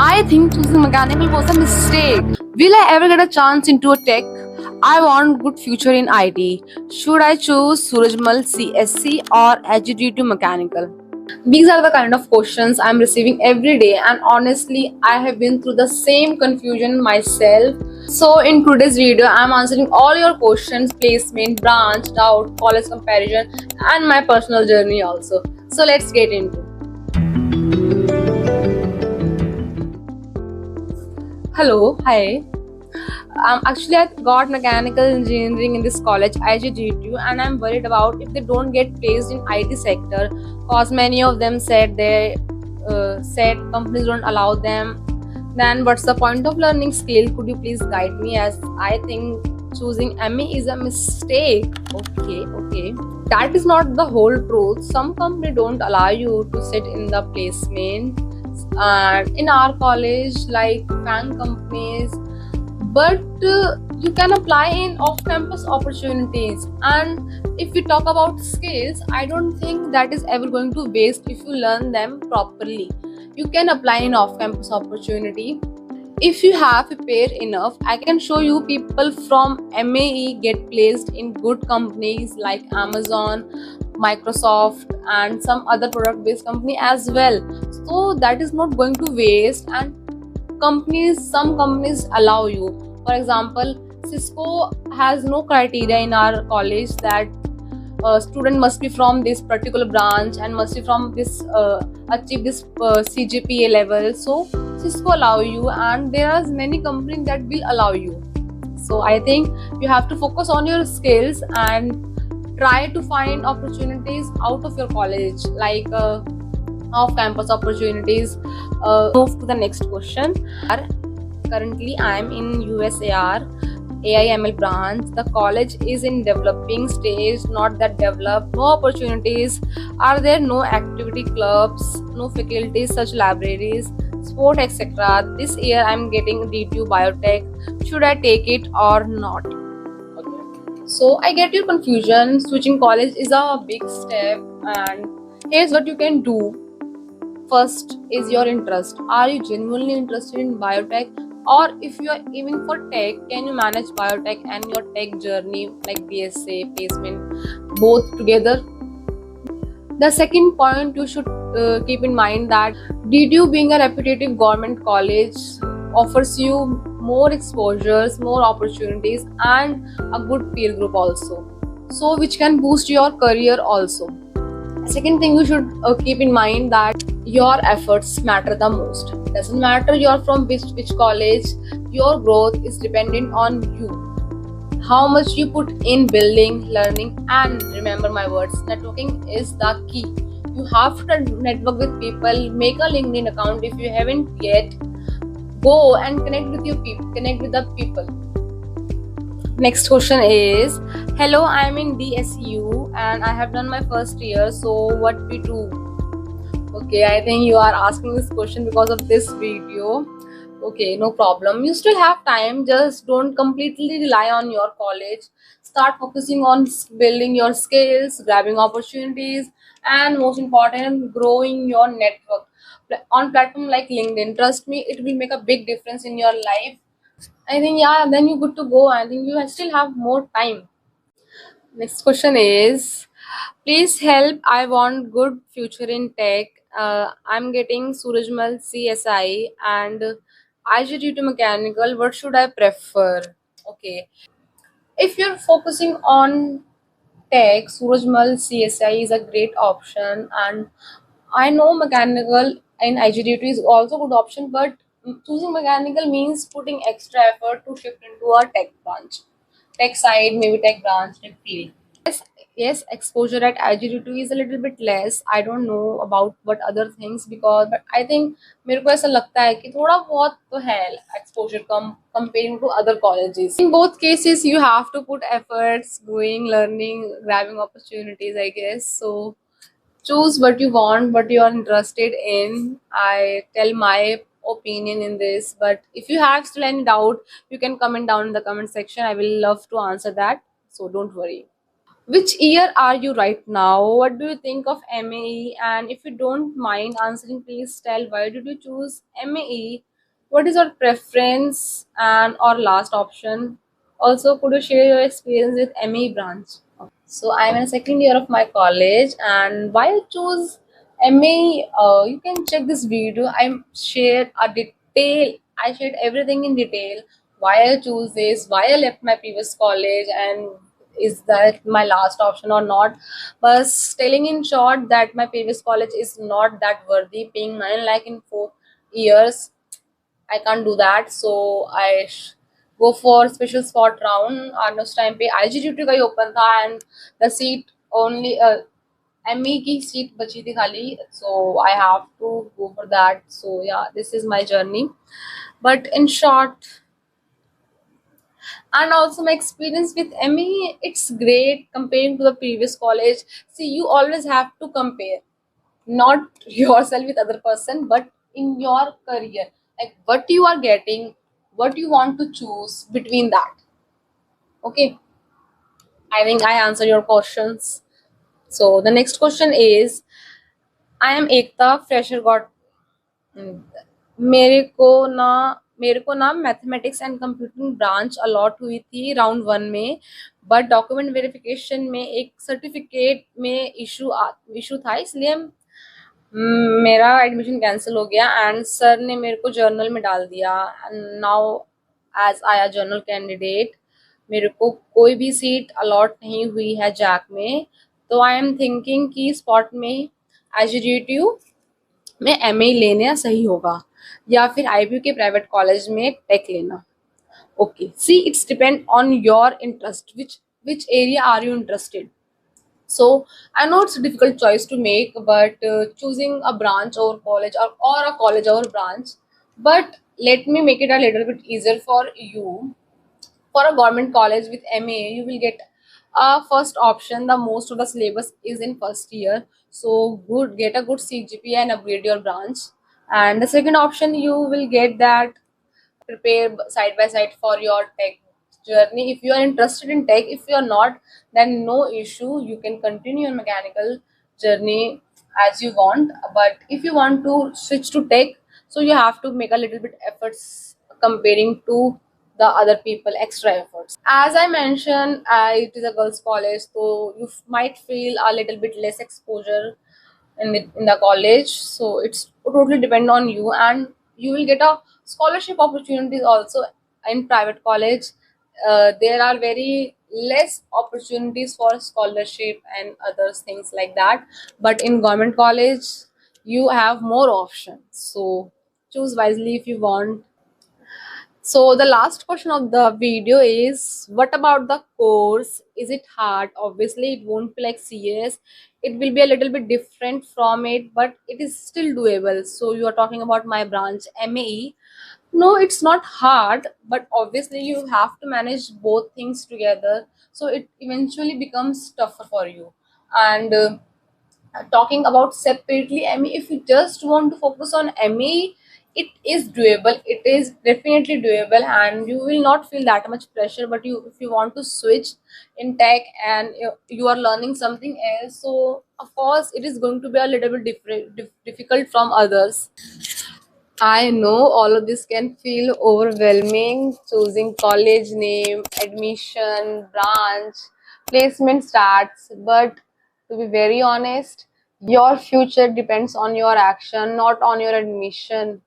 I think choosing mechanical was a mistake. Will I ever get a chance into a tech? I want good future in IT. Should I choose Surajmal CSC or HGT Mechanical? These are the kind of questions I'm receiving every day, and honestly, I have been through the same confusion myself. So, in today's video, I'm answering all your questions, placement, branch, doubt, college comparison, and my personal journey also. So, let's get into. Hello, hi. Actually, I got mechanical engineering in this college, IGGTU, and I'm worried about if they don't get placed in IT sector, cause many of them said companies don't allow them. Then, what's the point of learning skill? Could you please guide me? As I think choosing ME is a mistake. Okay. That is not the whole truth. Some company don't allow you to sit in the placement. And in our college, like FANG companies, but you can apply in off-campus opportunities. And if we talk about skills, I don't think that is ever going to waste if you learn them properly. You can apply in off-campus opportunity if you have prepared enough. I can show you people from MAE get placed in good companies like Amazon, Microsoft, and some other product based company as well. So that is not going to waste. And some companies allow you. For example, Cisco has no criteria in our college that a student must be from this particular branch and must be from this achieve this CGPA level. So Cisco allow you, and there are many companies that will allow you. So I think you have to focus on your skills and try to find opportunities out of your college, like off campus opportunities. Move to the next question. Currently I am in USAR AIML branch. The college is in developing stage, not that developed. No opportunities are there, no activity clubs, no facilities such libraries, sport, etc. This year I'm getting DTU Biotech. Should I take it or not? Okay. So I get your confusion. Switching college is a big step, and here's what you can do. First is your interest. Are you genuinely interested in biotech? Or if you are aiming for tech, can you manage biotech and your tech journey like BSA, placement, both together? The second point you should keep in mind that DTU being a reputable government college offers you more exposures, more opportunities, and a good peer group also. So which can boost your career also. Second thing you should keep in mind that your efforts matter the most. Doesn't matter you're from which college, your growth is dependent on you. How much you put in building, learning, and remember my words, networking is the key. You have to network with people, make a LinkedIn account if you haven't yet. Go and connect with your people, connect with the people. Next question is, hello, I'm in DSU and I have done my first year, so what we do? Okay, I think you are asking this question because of this video. Okay, no problem. You still have time, just don't completely rely on your college. Start focusing on building your skills, grabbing opportunities, and most important, growing your network. On platform like LinkedIn, trust me, it will make a big difference in your life. I think, yeah, then you're good to go. I think you still have more time. Next question is, please help. I want good future in tech. I'm getting Surajmal CSI and IGT to mechanical. What should I prefer? Okay. If you're focusing on tech, Surajmal CSI is a great option, and I know mechanical in IGDT is also a good option, but choosing mechanical means putting extra effort to shift into a tech branch, tech side, maybe tech branch, tech field. Yes, exposure at IGDT is a little bit less. I don't know about what other things, because but I think मेरे को ऐसा लगता है कि थोड़ा बहुत तो है exposure come comparing to other colleges. In both cases, you have to put efforts, going, learning, grabbing opportunities, I guess. So choose what you want, what you are interested in. I tell my opinion in this, but if you have still any doubt, you can comment down in the comment section. I will love to answer that, so don't worry. Which year are you right now? What do you think of MAE? And if you don't mind answering, please tell why did you choose MAE? What is your preference and or last option? Also, could you share your experience with ME branch? So I'm in second year of my college, and why I choose MA? You can check this video. I shared a detail. I shared everything in detail. Why I choose this? Why I left my previous college, and is that my last option or not? But telling in short that my previous college is not that worthy. Paying 9 lakh in 4 years, I can't do that. So go for special spot round. और उस time पे IGDT का ही open था, and the seat only ME की seat बची थी खाली. So I have to go for that. So yeah, this is my journey. But in short, and also my experience with ME, it's great comparing to the previous college. See, you always have to compare, not yourself with other person, but in your career, like what you are getting, what you want to choose between that. Okay, I think I answer your questions. So the next question is, I am Ekta, fresher got. मेरे को ना मेरे को ना mathematics and computing branch allot हुई थी round 1 में, but document verification में एक सर्टिफिकेट में इशू था, इसलिए मेरा एडमिशन कैंसिल हो गया एंड सर ने मेरे को जर्नल में डाल दिया. एंड नाउ एज आया जर्नल कैंडिडेट, मेरे को कोई भी सीट अलॉट नहीं हुई है जैक में. तो आई एम थिंकिंग कि स्पॉट में एजीडीटीयू में एमए लेना सही होगा, या फिर आईपीयू के प्राइवेट कॉलेज में टेक लेना. Okay, see it's depend on your interest, which area are you interested. So I know it's a difficult choice to make, but choosing a branch over college, or a college over branch. But let me make it a little bit easier for you. For a government college with MA, you will get a first option. The most of the syllabus is in first year, so good, get a good CGPA and upgrade your branch. And the second option, you will get that prepare side by side for your tech journey. If you are interested in tech, if you are not, then no issue, you can continue your mechanical journey as you want. But if you want to switch to tech, so you have to make a little bit efforts comparing to the other people, extra efforts. As I mentioned, it is a girls college, so you might feel a little bit less exposure in the college. So it's totally depend on you, and you will get a scholarship opportunities also in private college. There are very less opportunities for scholarship and other things like that, but in government college you have more options. So choose wisely if you want. So the last question of the video is, what about the course? Is it hard? Obviously, it won't be like CS. It will be a little bit different from it, but it is still doable. So you are talking about my branch, MAE. No, it's not hard, but obviously you have to manage both things together. So it eventually becomes tougher for you. And talking about separately ME, if you just want to focus on ME, it is doable. It is definitely doable, and you will not feel that much pressure. But if you want to switch in tech, and you are learning something else, so of course it is going to be a little bit difficult from others. I know all of this can feel overwhelming, choosing college name, admission, branch, placement starts, but to be very honest, your future depends on your action, not on your admission.